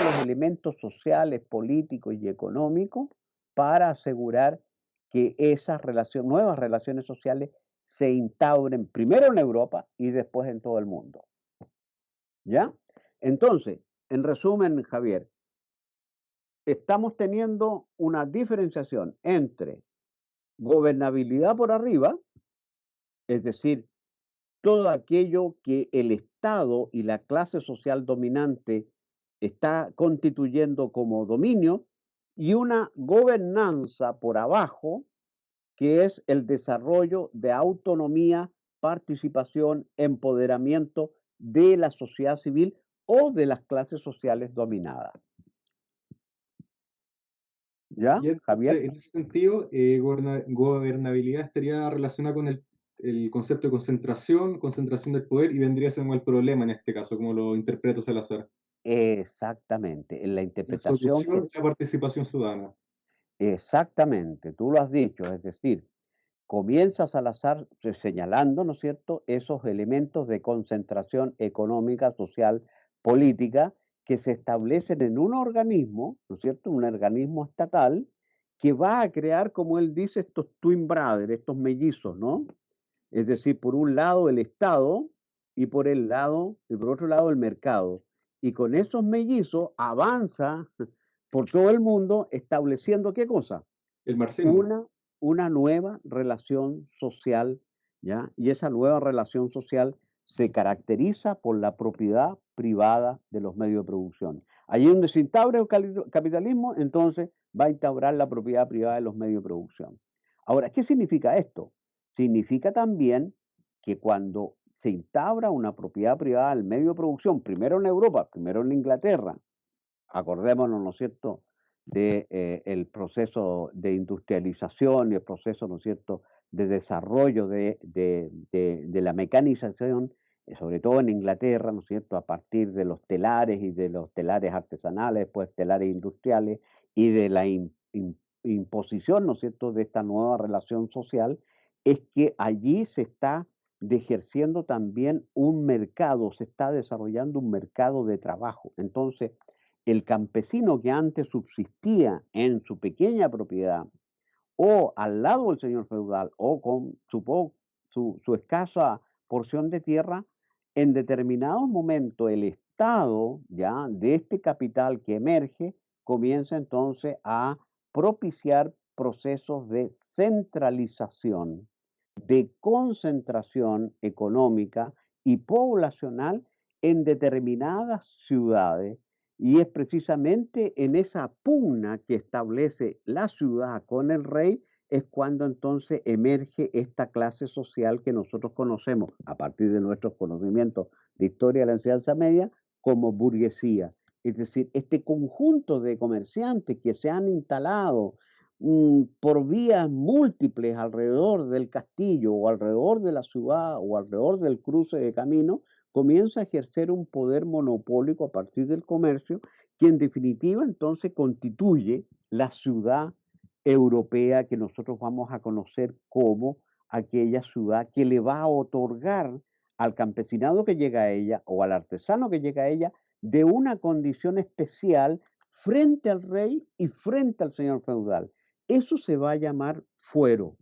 los elementos sociales, políticos y económicos para asegurar que esas nuevas relaciones sociales se instauren primero en Europa y después en todo el mundo. ¿Ya? Entonces, en resumen, Javier, estamos teniendo una diferenciación entre gobernabilidad por arriba, es decir, todo aquello que el Estado y la clase social dominante está constituyendo como dominio, y una gobernanza por abajo, que es el desarrollo de autonomía, participación, empoderamiento de la sociedad civil o de las clases sociales dominadas. ¿Ya, Y Javier? entonces, en ese sentido, gobernabilidad estaría relacionada con el concepto de concentración, concentración del poder, y vendría a ser como el problema en este caso, como lo interpreta Salazar. Exactamente, en la La interpretación que solución, la participación ciudadana. exactamente, tú lo has dicho, es decir, comienza Salazar señalando, ¿no es cierto?, esos elementos de concentración económica, social, política, que se establecen en un organismo, ¿no es cierto?, un organismo estatal, que va a crear, como él dice, estos twin brothers, estos mellizos, ¿no? Es decir, por un lado el Estado y por otro lado el mercado. Y con esos mellizos avanza por todo el mundo estableciendo ¿qué cosa? El marxismo. Una, una nueva relación social, ¿ya? Y esa nueva relación social se caracteriza por la propiedad privada de los medios de producción. Allí donde se instaura el capitalismo, entonces va a instaurar la propiedad privada de los medios de producción. Ahora, ¿qué significa esto? Significa también que cuando se instaura una propiedad privada del medio de producción, primero en Europa, primero en Inglaterra, acordémonos, ¿no es cierto?, de, el proceso de industrialización y el proceso, ¿no es cierto?, de desarrollo de la mecanización, sobre todo en Inglaterra, ¿no es cierto?, a partir de los telares y de los telares artesanales, después telares industriales y de la imposición, ¿no es cierto?, de esta nueva relación social, es que allí se está ejerciendo también un mercado, se está desarrollando un mercado de trabajo. Entonces, el campesino que antes subsistía en su pequeña propiedad o al lado del señor feudal o con su escasa porción de tierra, en determinados momentos el Estado ya de este capital que emerge comienza entonces a propiciar procesos de centralización, de concentración económica y poblacional en determinadas ciudades, y es precisamente en esa pugna que establece la ciudad con el rey, es cuando entonces emerge esta clase social que nosotros conocemos, a partir de nuestros conocimientos de historia de la enseñanza media, como burguesía. Es decir, este conjunto de comerciantes que se han instalado por vías múltiples alrededor del castillo o alrededor de la ciudad o alrededor del cruce de camino, comienza a ejercer un poder monopólico a partir del comercio, que en definitiva entonces constituye la ciudad europea que nosotros vamos a conocer como aquella ciudad que le va a otorgar al campesinado que llega a ella o al artesano que llega a ella de una condición especial frente al rey y frente al señor feudal. Eso se va a llamar fuero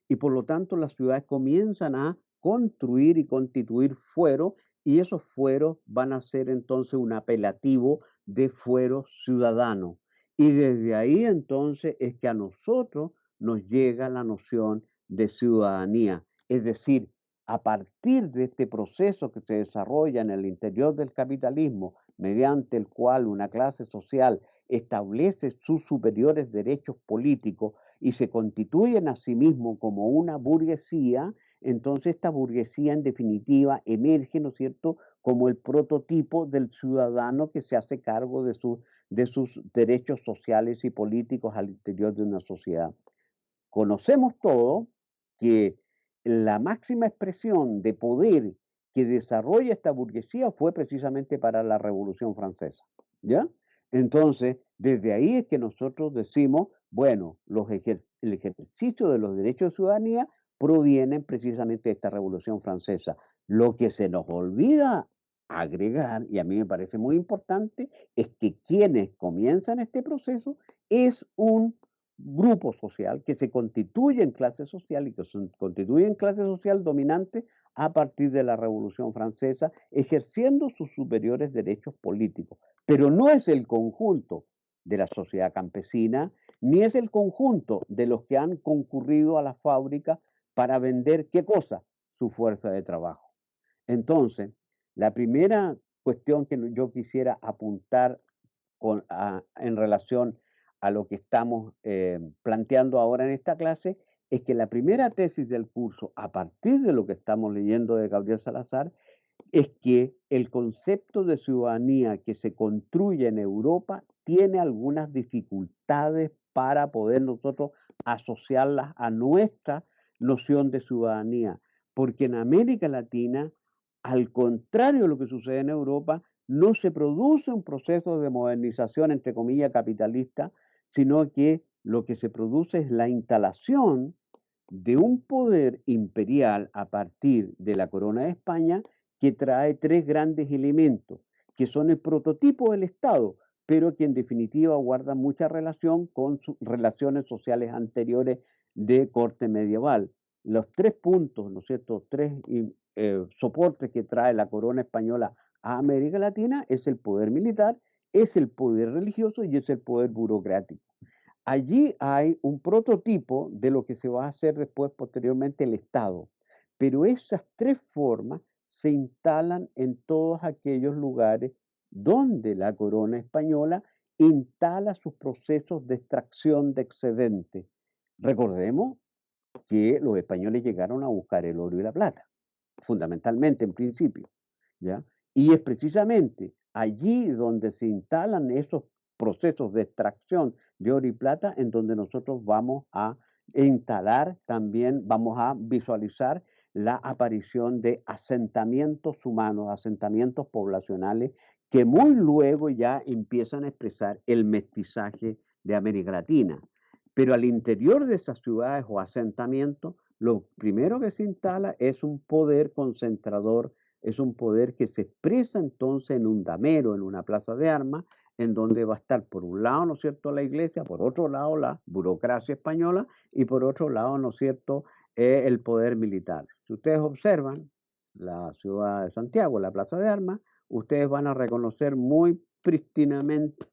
y por lo tanto las ciudades comienzan a construir y constituir fueros y esos fueros van a ser entonces un apelativo de fuero ciudadano. Y desde ahí entonces es que a nosotros nos llega la noción de ciudadanía. Es decir, a partir de este proceso que se desarrolla en el interior del capitalismo, mediante el cual una clase social establece sus superiores derechos políticos y se constituyen a sí mismo como una burguesía, entonces esta burguesía en definitiva emerge, ¿no es cierto?, como el prototipo del ciudadano que se hace cargo de sus derechos sociales y políticos al interior de una sociedad. Conocemos todo que la máxima expresión de poder que desarrolla esta burguesía fue precisamente para la Revolución Francesa, ¿ya? Entonces, desde ahí es que nosotros decimos, bueno, el ejercicio de los derechos de ciudadanía provienen precisamente de esta Revolución Francesa. Lo que se nos olvida agregar, y a mí me parece muy importante, es que quienes comienzan este proceso es un grupo social que se constituye en clase social y que se constituye en clase social dominante a partir de la Revolución Francesa, ejerciendo sus superiores derechos políticos. Pero no es el conjunto de la sociedad campesina, ni es el conjunto de los que han concurrido a la fábrica para vender, ¿qué cosa? Su fuerza de trabajo. Entonces, la primera cuestión que yo quisiera apuntar en relación a lo que estamos planteando ahora en esta clase es que la primera tesis del curso, a partir de lo que estamos leyendo de Gabriel Salazar, es que el concepto de ciudadanía que se construye en Europa tiene algunas dificultades para poder nosotros asociarlas a nuestra noción de ciudadanía, porque en América Latina, al contrario de lo que sucede en Europa, no se produce un proceso de modernización, entre comillas, capitalista, sino que lo que se produce es la instalación de un poder imperial a partir de la corona de España que trae tres grandes elementos, que son el prototipo del Estado, pero que en definitiva guardan mucha relación con sus relaciones sociales anteriores de corte medieval. Los tres puntos, ¿no es cierto?, tres soportes que trae la corona española a América Latina es el poder militar, es el poder religioso y es el poder burocrático. Allí hay un prototipo de lo que se va a hacer después, posteriormente, el Estado. Pero esas tres formas se instalan en todos aquellos lugares donde la corona española instala sus procesos de extracción de excedentes. Recordemos que los españoles llegaron a buscar el oro y la plata, fundamentalmente en principio, ¿ya? Y es precisamente allí donde se instalan esos procesos de extracción de oro y plata en donde nosotros vamos a instalar también, vamos a visualizar la aparición de asentamientos humanos, asentamientos poblacionales que muy luego ya empiezan a expresar el mestizaje de América Latina. Pero al interior de esas ciudades o asentamientos, lo primero que se instala es un poder concentrador, es un poder que se expresa entonces en un damero, en una plaza de armas, en donde va a estar por un lado, ¿no es cierto?, la iglesia, por otro lado la burocracia española y por otro lado, ¿no es cierto?, el poder militar. Si ustedes observan la ciudad de Santiago, la plaza de armas, ustedes van a reconocer muy prístinamente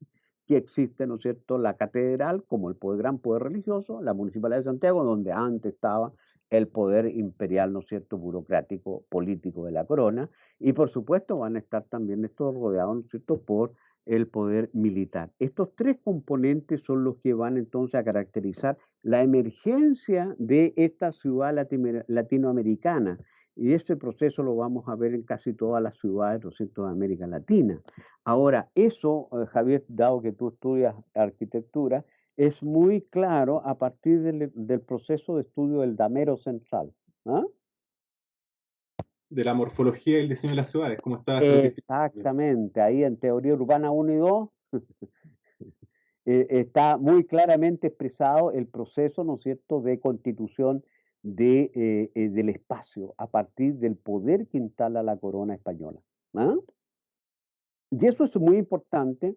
que existe, ¿no es cierto?, la catedral como el gran poder religioso, la Municipalidad de Santiago, donde antes estaba el poder imperial, ¿no es cierto?, burocrático, político de la corona, y por supuesto van a estar también estos rodeados, ¿no es cierto?, por el poder militar. Estos tres componentes son los que van entonces a caracterizar la emergencia de esta ciudad latinoamericana, y este proceso lo vamos a ver en casi todas las ciudades, ¿no es cierto?, de América Latina. Ahora, eso, Javier, dado que tú estudias arquitectura, es muy claro a partir del proceso de estudio del damero central. ¿Ah? De la morfología y el diseño de las ciudades, cómo está estratificado. Exactamente, ahí en teoría urbana 1 y 2 está muy claramente expresado el proceso, ¿no es cierto?, de constitución del espacio a partir del poder que instala la corona española. ¿Ah? Y eso es muy importante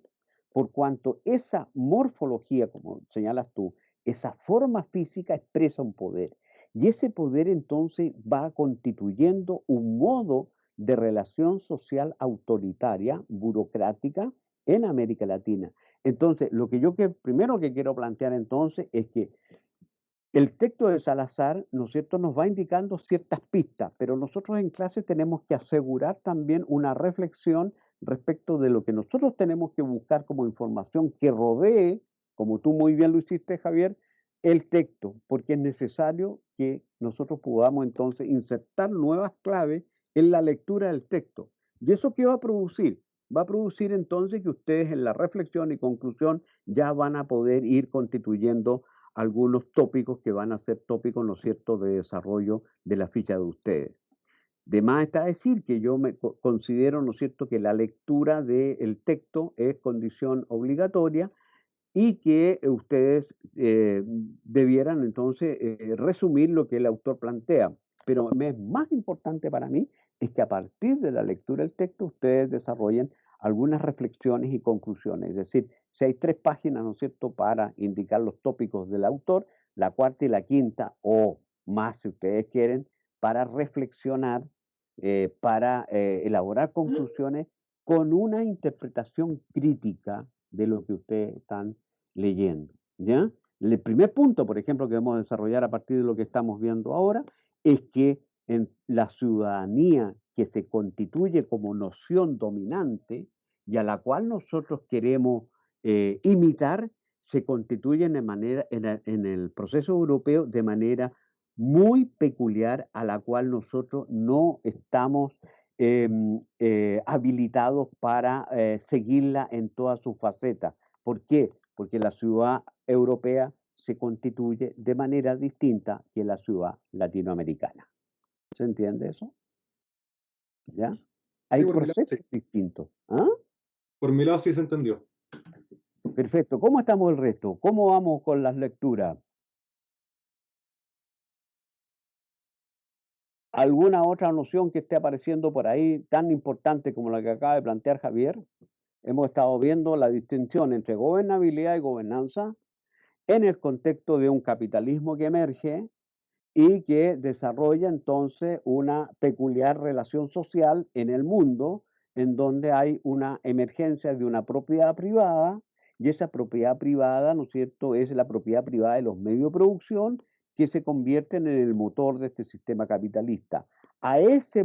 por cuanto esa morfología, como señalas tú, esa forma física expresa un poder. Y ese poder entonces va constituyendo un modo de relación social autoritaria, burocrática, en América Latina. Entonces, lo que primero que quiero plantear entonces es que el texto de Salazar, ¿no es cierto?, nos va indicando ciertas pistas, pero nosotros en clase tenemos que asegurar también una reflexión respecto de lo que nosotros tenemos que buscar como información que rodee, como tú muy bien lo hiciste, Javier, el texto, porque es necesario que nosotros podamos entonces insertar nuevas claves en la lectura del texto. ¿Y eso qué va a producir? Va a producir entonces que ustedes en la reflexión y conclusión ya van a poder ir constituyendo algunos tópicos que van a ser tópicos, ¿no es cierto?, de desarrollo de la ficha de ustedes. De más está decir que yo me considero, ¿no es cierto?, que la lectura del texto es condición obligatoria y que ustedes debieran entonces resumir lo que el autor plantea. Pero es más importante para mí es que a partir de la lectura del texto ustedes desarrollen algunas reflexiones y conclusiones. Es decir, si hay 3 páginas, ¿no es cierto?, para indicar los tópicos del autor, la cuarta y la quinta, o más si ustedes quieren, para reflexionar, para elaborar conclusiones con una interpretación crítica de lo que ustedes están leyendo, ¿ya? El primer punto, por ejemplo, que vamos a desarrollar a partir de lo que estamos viendo ahora, es que en la ciudadanía que se constituye como noción dominante y a la cual nosotros queremos imitar, se constituyen en el proceso europeo de manera muy peculiar a la cual nosotros no estamos habilitados para seguirla en todas sus facetas. ¿Por qué? Porque la ciudad europea se constituye de manera distinta que la ciudad latinoamericana. ¿Se entiende eso? ¿Ya? Sí, Hay por mi lado, sí. procesos distintos. ¿Ah? Por mi lado sí se entendió. Perfecto. ¿Cómo estamos el resto? ¿Cómo vamos con las lecturas? ¿Alguna otra noción que esté apareciendo por ahí tan importante como la que acaba de plantear Javier? Hemos estado viendo la distinción entre gobernabilidad y gobernanza en el contexto de un capitalismo que emerge y que desarrolla entonces una peculiar relación social en el mundo, en donde hay una emergencia de una propiedad privada, y esa propiedad privada, ¿no es cierto?, es la propiedad privada de los medios de producción que se convierten en el motor de este sistema capitalista. A ese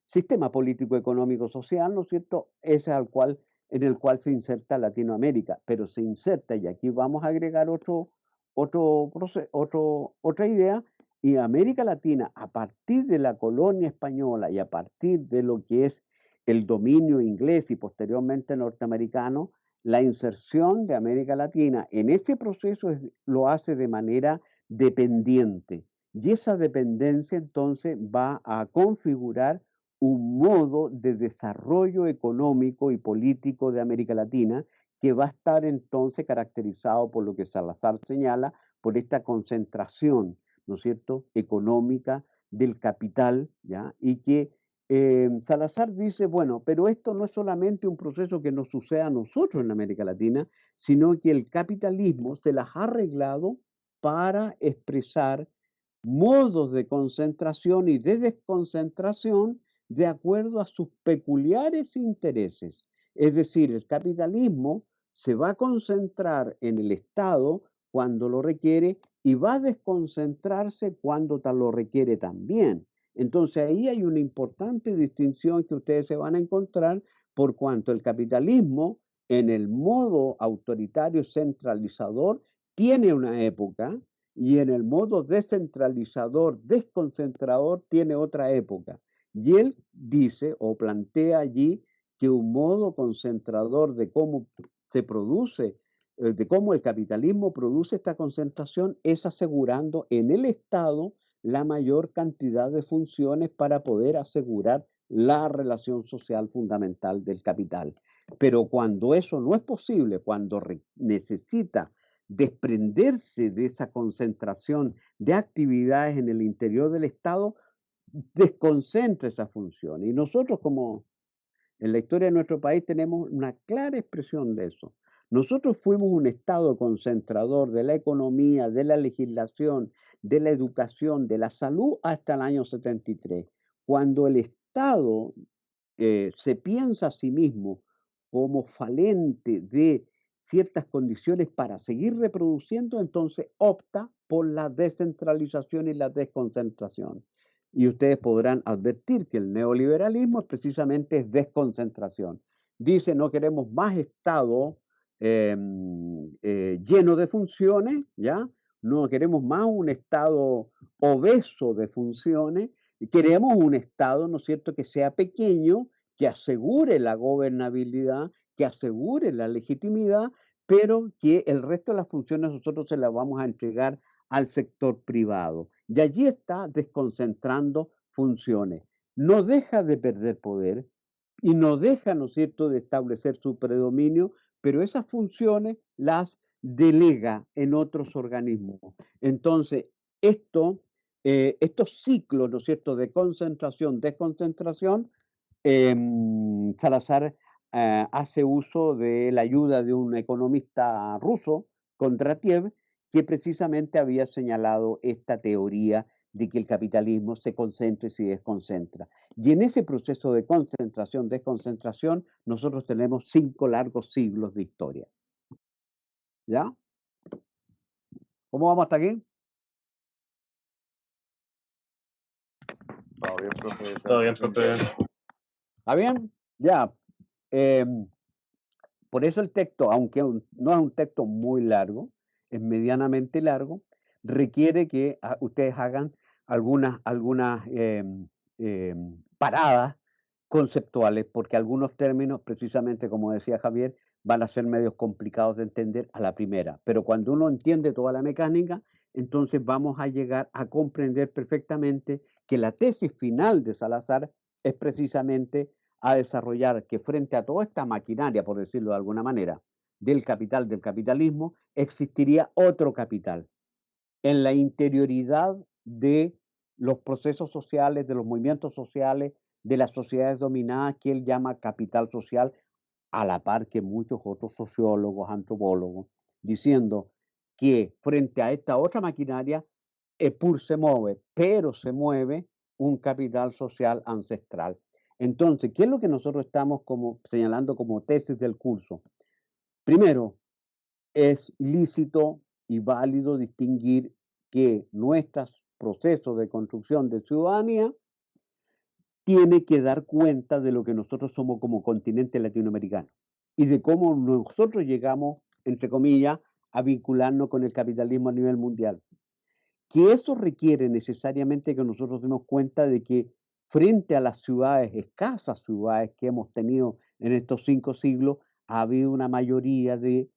sistema político, económico, social, ¿no es cierto?, es en el cual se inserta Latinoamérica, pero se inserta, y aquí vamos a agregar otra idea, y América Latina, a partir de la colonia española y a partir de lo que es el dominio inglés y posteriormente norteamericano, la inserción de América Latina en ese proceso lo hace de manera dependiente. Y esa dependencia entonces va a configurar un modo de desarrollo económico y político de América Latina que va a estar entonces caracterizado por lo que Salazar señala, por esta concentración, ¿no es cierto?, económica del capital, ¿ya? Y que Salazar dice, bueno, pero esto no es solamente un proceso que nos sucede a nosotros en América Latina, sino que el capitalismo se las ha arreglado para expresar modos de concentración y de desconcentración de acuerdo a sus peculiares intereses. Es decir, el capitalismo se va a concentrar en el Estado cuando lo requiere y va a desconcentrarse cuando tal lo requiere también. Entonces ahí hay una importante distinción que ustedes se van a encontrar por cuanto el capitalismo en el modo autoritario centralizador tiene una época y en el modo descentralizador desconcentrador tiene otra época. Y él dice o plantea allí que un modo concentrador de cómo se produce, de cómo el capitalismo produce esta concentración es asegurando en el Estado la mayor cantidad de funciones para poder asegurar la relación social fundamental del capital. Pero cuando eso no es posible, cuando necesita desprenderse de esa concentración de actividades en el interior del Estado, desconcentra esa función. Y nosotros como en la historia de nuestro país tenemos una clara expresión de eso. Nosotros fuimos un Estado concentrador de la economía, de la legislación, de la educación, de la salud hasta el año 73. Cuando el Estado se piensa a sí mismo como falente de ciertas condiciones para seguir reproduciendo, entonces opta por la descentralización y la desconcentración. Y ustedes podrán advertir que el neoliberalismo precisamente es desconcentración. Dice, no queremos más Estado lleno de funciones, ¿ya? No queremos más un Estado obeso de funciones, queremos un Estado, ¿no es cierto?, que sea pequeño, que asegure la gobernabilidad, que asegure la legitimidad, pero que el resto de las funciones nosotros se las vamos a entregar al sector privado. Y allí está desconcentrando funciones. No deja de perder poder y no deja, ¿no es cierto?, de establecer su predominio, pero esas funciones las delega en otros organismos. Entonces, esto estos ciclos, ¿no es cierto?, de concentración, desconcentración, Salazar hace uso de la ayuda de un economista ruso, Kondratiev, que precisamente había señalado esta teoría de que el capitalismo se concentra y se desconcentra. Y en ese proceso de concentración, desconcentración, nosotros tenemos 5 largos siglos de historia. ¿Ya? ¿Cómo vamos hasta aquí? Todo bien, profe. Todo bien, profe. ¿Está bien? Ya. Por eso el texto, aunque no es un texto muy largo, es medianamente largo, requiere que ustedes hagan algunas paradas conceptuales, porque algunos términos, precisamente como decía Javier, van a ser medios complicados de entender a la primera. Pero cuando uno entiende toda la mecánica, entonces vamos a llegar a comprender perfectamente que la tesis final de Salazar es precisamente a desarrollar que frente a toda esta maquinaria, por decirlo de alguna manera, del capital, del capitalismo, existiría otro capital en la interioridad de los procesos sociales, de los movimientos sociales, de las sociedades dominadas, que él llama capital social, a la par que muchos otros sociólogos, antropólogos, diciendo que frente a esta otra maquinaria, EPUR se mueve, pero se mueve un capital social ancestral. Entonces, ¿qué es lo que nosotros estamos señalando como tesis del curso? Primero, es lícito y válido distinguir que nuestros procesos de construcción de ciudadanía tiene que dar cuenta de lo que nosotros somos como continente latinoamericano y de cómo nosotros llegamos, entre comillas, a vincularnos con el capitalismo a nivel mundial. Que eso requiere necesariamente que nosotros demos cuenta de que frente a las ciudades, escasas ciudades que hemos tenido en estos 5 siglos, ha habido una mayoría de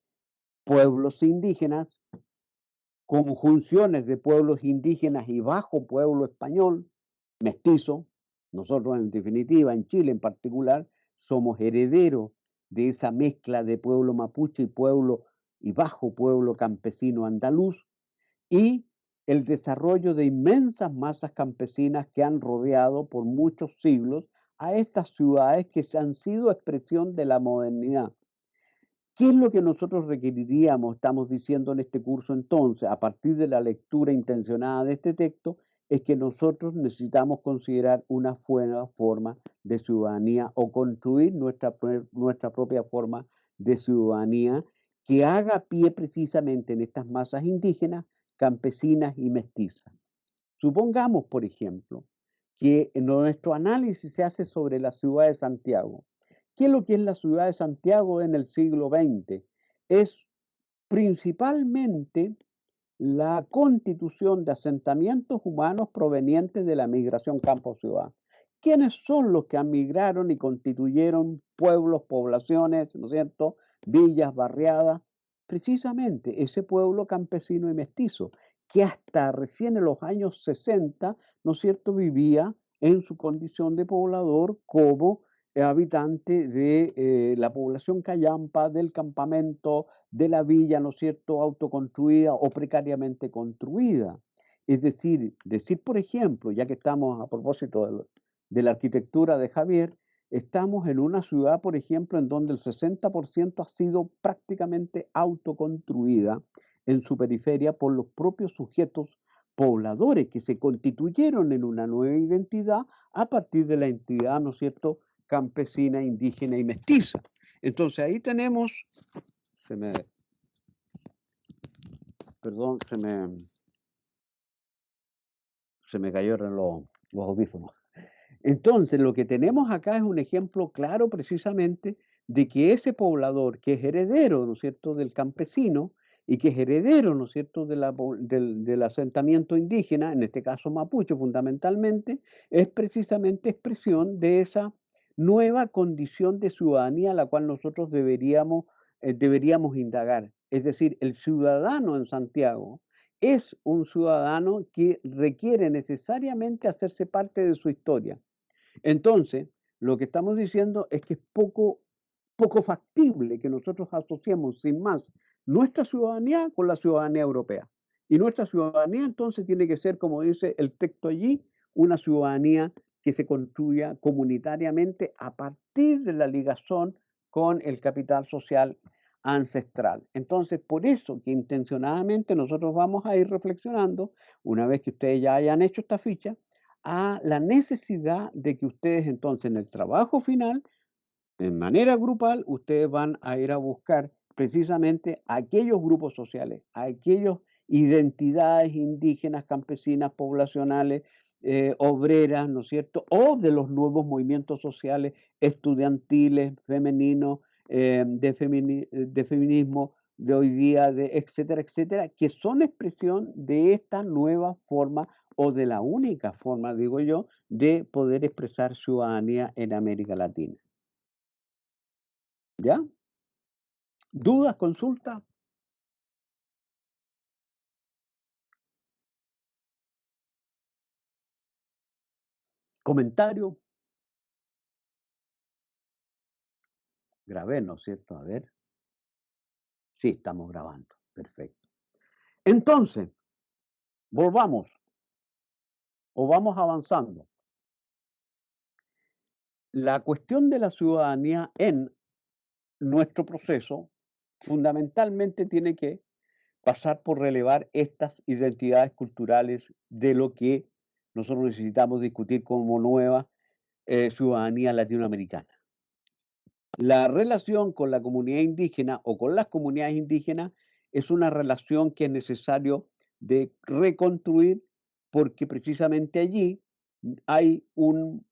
pueblos indígenas, conjunciones de pueblos indígenas y bajo pueblo español, mestizo. Nosotros en definitiva, en Chile en particular, somos herederos de esa mezcla de pueblo mapuche y pueblo y bajo pueblo campesino andaluz, y el desarrollo de inmensas masas campesinas que han rodeado por muchos siglos a estas ciudades que se han sido expresión de la modernidad. ¿Qué es lo que nosotros requeriríamos, estamos diciendo en este curso entonces, a partir de la lectura intencionada de este texto? Es que nosotros necesitamos considerar una buena forma de ciudadanía o construir nuestra propia forma de ciudadanía que haga pie precisamente en estas masas indígenas, campesinas y mestizas. Supongamos, por ejemplo, que nuestro análisis se hace sobre la ciudad de Santiago. ¿Qué es lo que es la ciudad de Santiago en el siglo XX? Es principalmente la constitución de asentamientos humanos provenientes de la migración campo-ciudad. ¿Quiénes son los que migraron y constituyeron pueblos, poblaciones, ¿no es cierto?, villas, barriadas? Precisamente ese pueblo campesino y mestizo, que hasta recién en los años 60, ¿no es cierto?, vivía en su condición de poblador como habitante de la población callampa, del campamento, de la villa, ¿no es cierto?, autoconstruida o precariamente construida. Es decir, por ejemplo, ya que estamos a propósito de la arquitectura de Javier, estamos en una ciudad, por ejemplo, en donde el 60% ha sido prácticamente autoconstruida en su periferia por los propios sujetos pobladores que se constituyeron en una nueva identidad a partir de la entidad, ¿no es cierto?, campesina, indígena y mestiza. Entonces ahí tenemos, se me cayeron los audífonos. Entonces lo que tenemos acá es un ejemplo claro precisamente de que ese poblador que es heredero, ¿no es cierto?, del campesino y que es heredero, ¿no es cierto?, del asentamiento indígena, en este caso mapuche fundamentalmente, es precisamente expresión de esa nueva condición de ciudadanía a la cual nosotros deberíamos indagar. Es decir, el ciudadano en Santiago es un ciudadano que requiere necesariamente hacerse parte de su historia. Entonces, lo que estamos diciendo es que es poco factible que nosotros asociemos sin más nuestra ciudadanía con la ciudadanía europea. Y nuestra ciudadanía entonces tiene que ser, como dice el texto allí, una ciudadanía que se construya comunitariamente a partir de la ligación con el capital social ancestral. Entonces, por eso que intencionadamente nosotros vamos a ir reflexionando, una vez que ustedes ya hayan hecho esta ficha, a la necesidad de que ustedes entonces en el trabajo final, de manera grupal, ustedes van a ir a buscar precisamente a aquellos grupos sociales, a aquellas identidades indígenas, campesinas, poblacionales, obreras, ¿no es cierto? O de los nuevos movimientos sociales estudiantiles, femeninos, de feminismo de hoy día, de etcétera, etcétera, que son expresión de esta nueva forma o de la única forma, digo yo, de poder expresar ciudadanía en América Latina. ¿Ya? ¿Dudas, consultas, comentarios? Grabé, ¿no es cierto? A ver. Sí, estamos grabando. Perfecto. Entonces, volvamos o vamos avanzando. La cuestión de la ciudadanía en nuestro proceso fundamentalmente tiene que pasar por relevar estas identidades culturales de lo que nosotros necesitamos discutir como nueva ciudadanía latinoamericana. La relación con la comunidad indígena o con las comunidades indígenas es una relación que es necesario de reconstruir porque precisamente allí hay un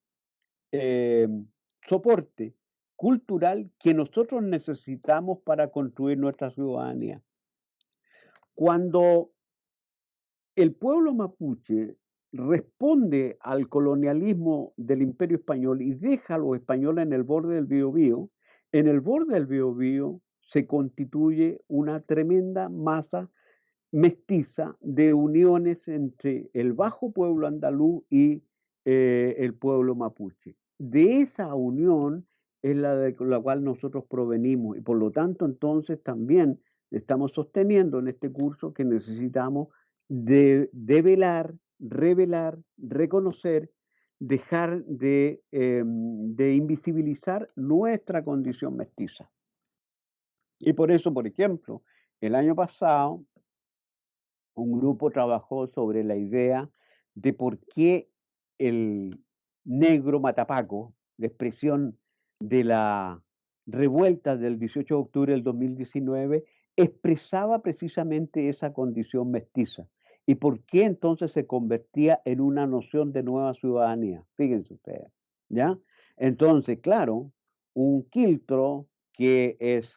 soporte cultural que nosotros necesitamos para construir nuestra ciudadanía. Cuando el pueblo mapuche responde al colonialismo del Imperio Español y deja a los españoles en el borde del Biobío, en el borde del Biobío se constituye una tremenda masa mestiza de uniones entre el bajo pueblo andaluz y el pueblo mapuche. De esa unión es la de la cual nosotros provenimos y por lo tanto entonces también estamos sosteniendo en este curso que necesitamos de develar, revelar, reconocer, dejar de invisibilizar nuestra condición mestiza. Y por eso, por ejemplo, el año pasado un grupo trabajó sobre la idea de por qué el negro matapaco, la expresión de la revuelta del 18 de octubre del 2019, expresaba precisamente esa condición mestiza. ¿Y por qué entonces se convertía en una noción de nueva ciudadanía? Fíjense ustedes, ¿ya? Entonces, claro, un quiltro que es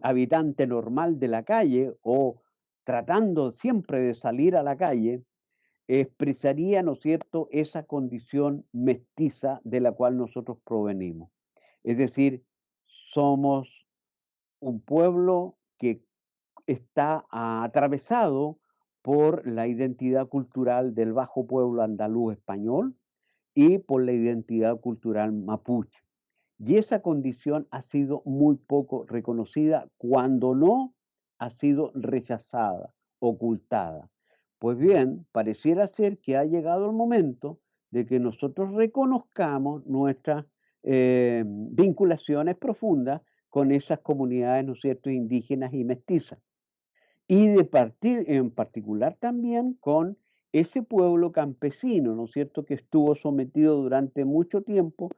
habitante normal de la calle o tratando siempre de salir a la calle, expresaría, ¿no es cierto?, esa condición mestiza de la cual nosotros provenimos. Es decir, somos un pueblo que está atravesado por la identidad cultural del bajo pueblo andaluz español y por la identidad cultural mapuche. Y esa condición ha sido muy poco reconocida, cuando no ha sido rechazada, ocultada. Pues bien, pareciera ser que ha llegado el momento de que nosotros reconozcamos nuestras vinculaciones profundas con esas comunidades, ¿no es cierto?, indígenas y mestizas. Y de partir en particular también con ese pueblo campesino, ¿no es cierto?, que estuvo sometido durante mucho tiempo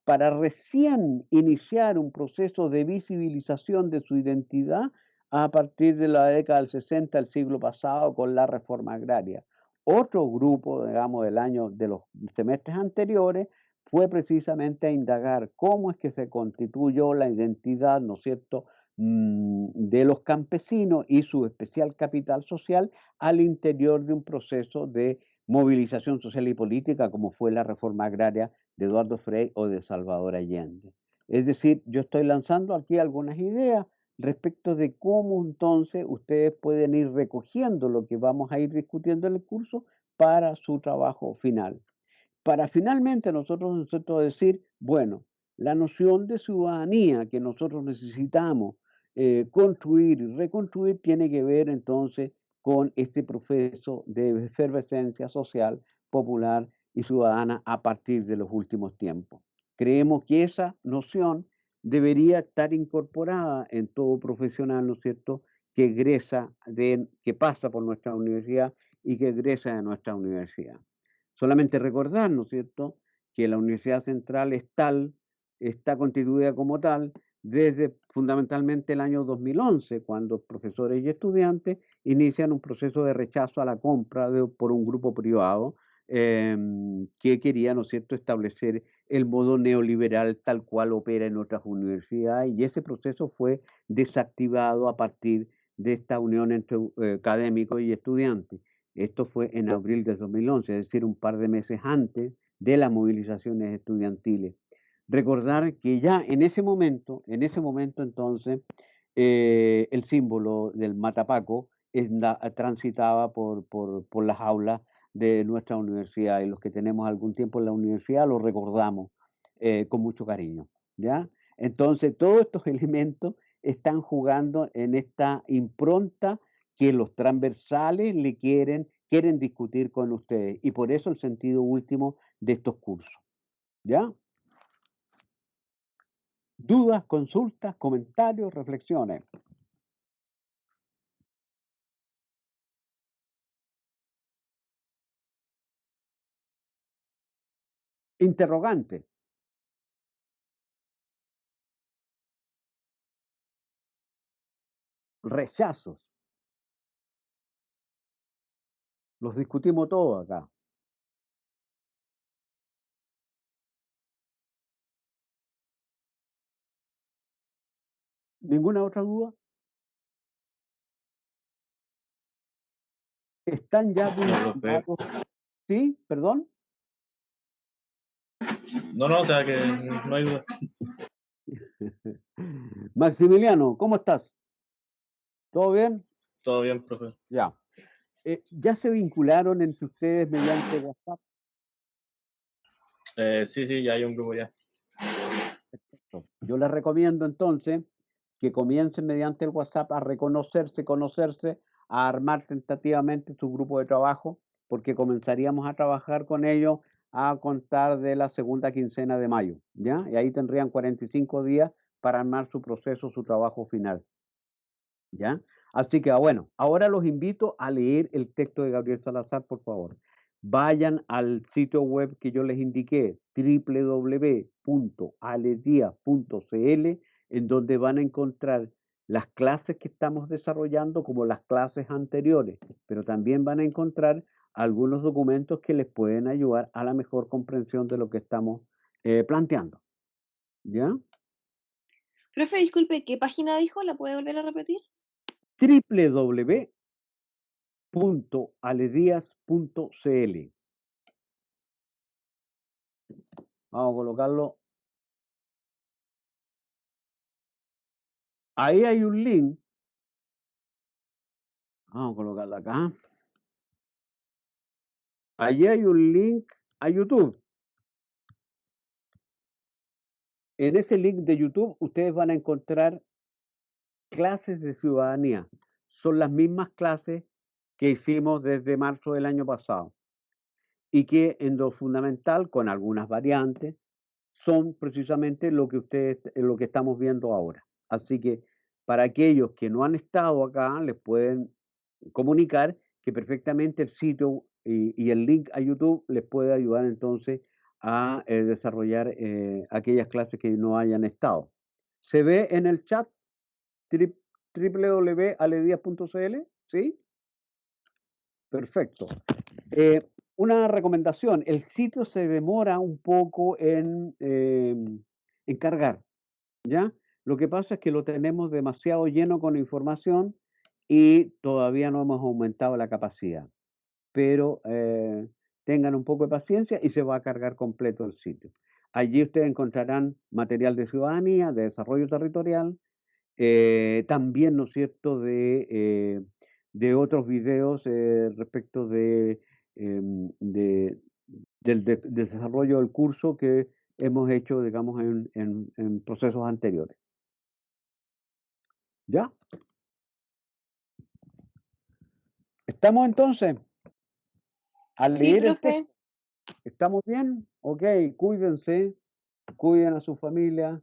para recién iniciar un proceso de visibilización de su identidad a partir de la década del 60 del siglo pasado con la reforma agraria. Otro grupo, digamos, del año de los semestres anteriores fue precisamente a indagar cómo es que se constituyó la identidad, ¿no es cierto?, de los campesinos y su especial capital social al interior de un proceso de movilización social y política como fue la reforma agraria de Eduardo Frei o de Salvador Allende. Es decir, yo estoy lanzando aquí algunas ideas respecto de cómo entonces ustedes pueden ir recogiendo lo que vamos a ir discutiendo en el curso para su trabajo final. Para finalmente nosotros decir, bueno, la noción de ciudadanía que nosotros necesitamos construir y reconstruir tiene que ver entonces con este proceso de efervescencia social, popular y ciudadana a partir de los últimos tiempos. Creemos que esa noción debería estar incorporada en todo profesional, ¿no es cierto?, que egresa, que pasa por nuestra universidad y que egresa de nuestra universidad. Solamente recordar, ¿no es cierto?, que la Universidad Central está constituida como tal desde fundamentalmente el año 2011, cuando profesores y estudiantes inician un proceso de rechazo a la compra por un grupo privado que quería, ¿no es cierto?, establecer el modo neoliberal tal cual opera en otras universidades, y ese proceso fue desactivado a partir de esta unión entre académicos y estudiantes. Esto fue en abril de 2011, es decir, un par de meses antes de las movilizaciones estudiantiles. Recordar que ya en ese momento entonces, el símbolo del matapaco transitaba por las aulas de nuestra universidad, y los que tenemos algún tiempo en la universidad lo recordamos con mucho cariño, ¿ya? Entonces, todos estos elementos están jugando en esta impronta que los transversales quieren discutir con ustedes, y por eso el sentido último de estos cursos, ¿ya? Dudas, consultas, comentarios, reflexiones. Interrogante. Rechazos. Los discutimos todos acá. ¿Ninguna otra duda? ¿Están ya vinculados? ¿Sí? ¿Perdón? No, o sea que no hay duda. Maximiliano, ¿cómo estás? ¿Todo bien? Todo bien, profe. Ya. ¿Ya se vincularon entre ustedes mediante WhatsApp? Sí, ya hay un grupo ya. Perfecto. Yo les recomiendo entonces que comiencen mediante el WhatsApp a conocerse, a armar tentativamente su grupo de trabajo, porque comenzaríamos a trabajar con ellos a contar de la segunda quincena de mayo, ¿ya? Y ahí tendrían 45 días para armar su proceso, su trabajo final, ¿ya? Así que, bueno, ahora los invito a leer el texto de Gabriel Salazar, por favor. Vayan al sitio web que yo les indiqué, www.aledia.cl, en donde van a encontrar las clases que estamos desarrollando como las clases anteriores, pero también van a encontrar algunos documentos que les pueden ayudar a la mejor comprensión de lo que estamos planteando, ¿ya? Profe, disculpe, ¿qué página dijo? ¿La puede volver a repetir? www.aledias.cl. Vamos a colocarlo. Ahí hay un link. Vamos a colocarlo acá. Allí hay un link a YouTube. En ese link de YouTube ustedes van a encontrar clases de ciudadanía. Son las mismas clases que hicimos desde marzo del año pasado, y que en lo fundamental, con algunas variantes, son precisamente lo que estamos viendo ahora. Así que para aquellos que no han estado acá, les pueden comunicar que perfectamente el sitio y el link a YouTube les puede ayudar entonces a desarrollar aquellas clases que no hayan estado. ¿Se ve en el chat www.aledias.cl? ¿Sí? Perfecto. Una recomendación, el sitio se demora un poco en cargar, ¿ya? Lo que pasa es que lo tenemos demasiado lleno con información y todavía no hemos aumentado la capacidad. Pero tengan un poco de paciencia y se va a cargar completo el sitio. Allí ustedes encontrarán material de ciudadanía, de desarrollo territorial, también, ¿no es cierto?, de otros videos respecto del desarrollo del curso que hemos hecho, digamos, en procesos anteriores. ¿Ya? ¿Estamos entonces? Al Sí, leer el profe. texto. ¿Estamos bien? Ok, cuídense, cuiden a su familia,